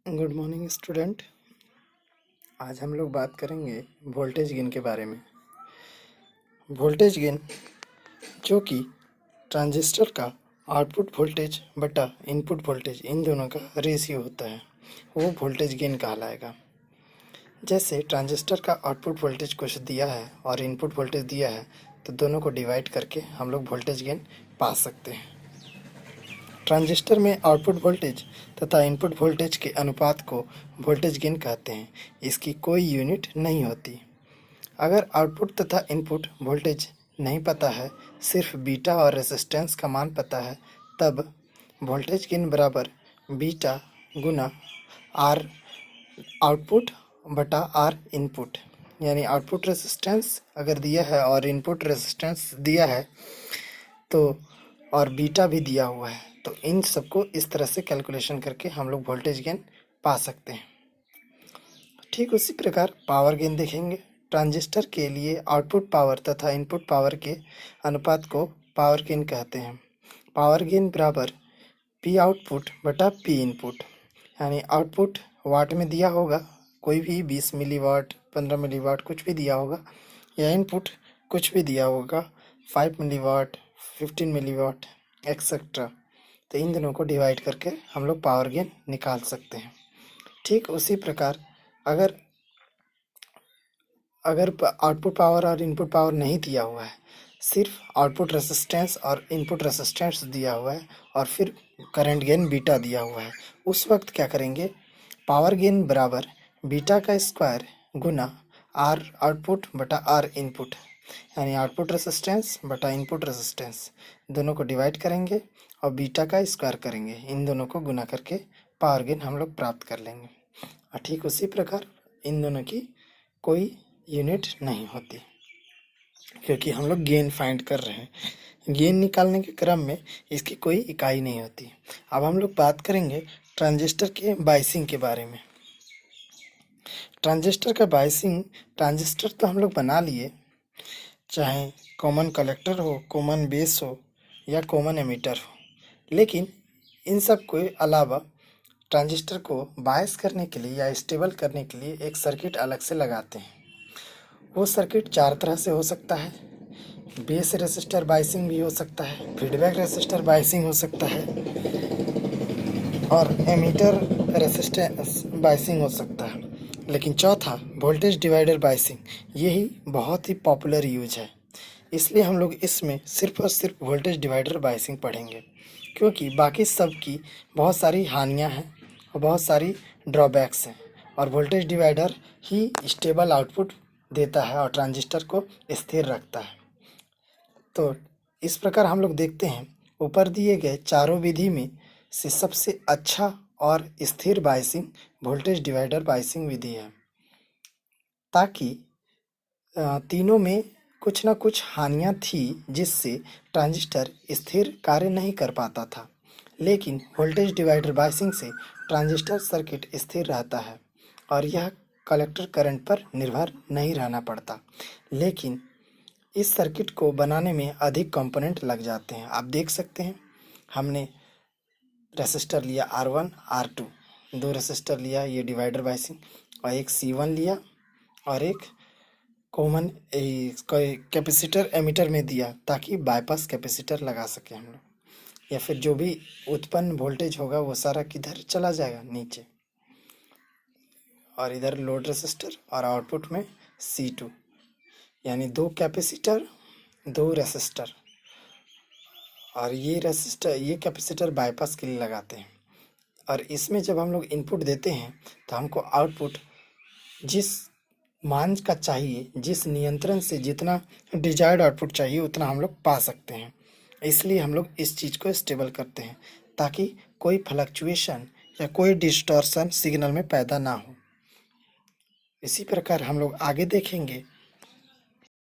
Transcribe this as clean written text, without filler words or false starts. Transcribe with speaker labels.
Speaker 1: Good morning student. आज हम लोग बात करेंगे वोल्टेज गेन के बारे में। वोल्टेज गेन जो कि ट्रांजिस्टर का आउटपुट वोल्टेज बटा इनपुट वोल्टेज इन दोनों का रेशियो होता है, वो वोल्टेज गेन कहलाएगा। जैसे ट्रांजिस्टर का आउटपुट वोल्टेज कुछ दिया है और इनपुट वोल्टेज दिया है, तो दोनों को डिवाइड करके हम लोग वोल्टेज गेन पा सकते हैं। ट्रांजिस्टर में आउटपुट वोल्टेज तथा इनपुट वोल्टेज के अनुपात को वोल्टेज गेन कहते हैं। इसकी कोई यूनिट नहीं होती। अगर आउटपुट तथा इनपुट वोल्टेज नहीं पता है, सिर्फ बीटा और रेजिस्टेंस का मान पता है, तब वोल्टेज गेन बराबर बीटा गुना आर आउटपुट बटा आर इनपुट। यानी आउटपुट रेजिस्टेंस अगर दिया है और इनपुट रेजिस्टेंस दिया है तो और बीटा भी दिया हुआ है, तो इन सबको इस तरह से कैलकुलेशन करके हम लोग वोल्टेज गेन पा सकते हैं। ठीक उसी प्रकार पावर गेन देखेंगे। ट्रांजिस्टर के लिए आउटपुट पावर तथा इनपुट पावर के अनुपात को पावर गेन कहते हैं। पावर गेन बराबर पी आउटपुट बटा पी इनपुट। यानी आउटपुट वाट में दिया होगा, कोई भी 20 मिलीवाट 15 मिलीवाट कुछ भी दिया होगा, या इनपुट कुछ भी दिया होगा 5 मिलीवाट 15 मिलीवाट एक्सेट्रा। तो इन दोनों को डिवाइड करके हम लोग पावर गेन निकाल सकते हैं। ठीक उसी प्रकार अगर आउटपुट पावर और इनपुट पावर नहीं दिया हुआ है, सिर्फ आउटपुट रेजिस्टेंस और इनपुट रेजिस्टेंस दिया हुआ है और फिर करंट गेन बीटा दिया हुआ है, उस वक्त क्या करेंगे, पावर गेन बराबर बीटा का स्क्वायर गुना आर आउटपुट बटा आर इनपुट। यानी आउटपुट रेजिस्टेंस बटा इनपुट रेजिस्टेंस दोनों को डिवाइड करेंगे और बीटा का स्क्वायर करेंगे, इन दोनों को गुना करके पावर गेन हम लोग प्राप्त कर लेंगे। और ठीक उसी प्रकार इन दोनों की कोई यूनिट नहीं होती, क्योंकि हम लोग गेन फाइंड कर रहे हैं। गेन निकालने के क्रम में इसकी कोई इकाई नहीं होती। अब हम लोग बात करेंगे ट्रांजिस्टर के बायसिंग के बारे में। ट्रांजिस्टर का बायसिंग, ट्रांजिस्टर तो हम लोग बना लिए, चाहे कॉमन कलेक्टर हो, कॉमन बेस हो या कॉमन एमीटर हो, लेकिन इन सब के अलावा ट्रांजिस्टर को बायस करने के लिए या स्टेबल करने के लिए एक सर्किट अलग से लगाते हैं। वो सर्किट चार तरह से हो सकता है। बेस रेसिस्टर बायसिंग भी हो सकता है, फीडबैक रेसिस्टर बायसिंग हो सकता है और एमीटर रेसिस्टेंस बायसिंग हो सकता है। लेकिन चौथा वोल्टेज डिवाइडर बायसिंग, यही बहुत ही पॉपुलर यूज है। इसलिए हम लोग इसमें सिर्फ और सिर्फ वोल्टेज डिवाइडर बायसिंग पढ़ेंगे, क्योंकि बाकी सब की बहुत सारी हानियाँ हैं और बहुत सारी ड्रॉबैक्स हैं, और वोल्टेज डिवाइडर ही स्टेबल आउटपुट देता है और ट्रांजिस्टर को स्थिर रखता है। तो इस प्रकार हम लोग देखते हैं, ऊपर दिए गए चारों विधि में से सबसे अच्छा और स्थिर बायसिंग वोल्टेज डिवाइडर बायसिंग विधि है, ताकि तीनों में कुछ ना कुछ हानियाँ थी जिससे ट्रांजिस्टर स्थिर कार्य नहीं कर पाता था, लेकिन वोल्टेज डिवाइडर बायसिंग से ट्रांजिस्टर सर्किट स्थिर रहता है और यह कलेक्टर करंट पर निर्भर नहीं रहना पड़ता। लेकिन इस सर्किट को बनाने में अधिक कंपोनेंट लग जाते हैं। आप देख सकते हैं, हमने रेसिस्टर लिया R1 R2, दो रेसिस्टर लिया, ये डिवाइडर बायसिंग, और एक C1 लिया और एक कॉमन कैपेसिटर एमीटर में दिया, ताकि बाईपास कैपेसिटर लगा सके हम लोग, या फिर जो भी उत्पन्न वोल्टेज होगा वो सारा किधर चला जाएगा, नीचे। और इधर लोड रेसिस्टर और आउटपुट में C2, यानी दो कैपेसिटर दो रेसिस्टर, और ये रेसिस्टर ये कैपेसिटर बाईपास के लिए लगाते हैं। और इसमें जब हम लोग इनपुट देते हैं तो हमको आउटपुट जिस मान का चाहिए, जिस नियंत्रण से जितना डिजायर्ड आउटपुट चाहिए उतना हम लोग पा सकते हैं। इसलिए हम लोग इस चीज़ को स्टेबल करते हैं, ताकि कोई फ्लक्चुएशन या कोई डिस्टॉर्शन सिग्नल में पैदा ना हो। इसी प्रकार हम लोग आगे देखेंगे